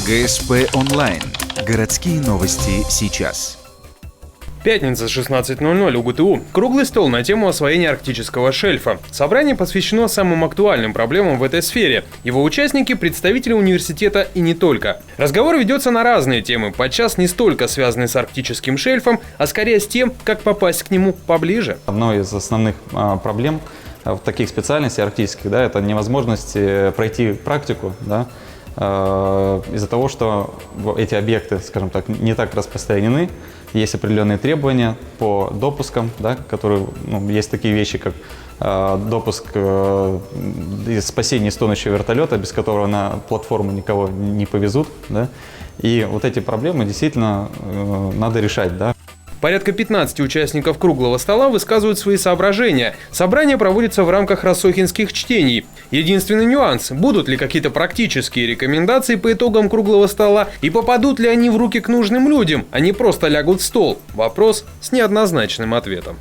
ГСП онлайн. Городские новости сейчас. Пятница, 16:00, УГТУ. Круглый стол на тему освоения арктического шельфа. Собрание посвящено самым актуальным проблемам в этой сфере. Его участники – представители университета и не только. Разговор ведется на разные темы, подчас не столько связанные с арктическим шельфом, а скорее с тем, как попасть к нему поближе. Одной из основных проблем в таких специальностей арктических, это невозможность пройти практику, из-за того, что эти объекты, скажем так, не так распространены. Есть определенные требования по допускам, которые, есть такие вещи, как допуск спасения из тонущего вертолета, без которого на платформу никого не повезут. И вот эти проблемы действительно надо решать. Порядка 15 участников круглого стола высказывают свои соображения. Собрание проводится в рамках рассохинских чтений. Единственный нюанс – будут ли какие-то практические рекомендации по итогам круглого стола и попадут ли они в руки к нужным людям, а не просто лягут в стол. Вопрос с неоднозначным ответом.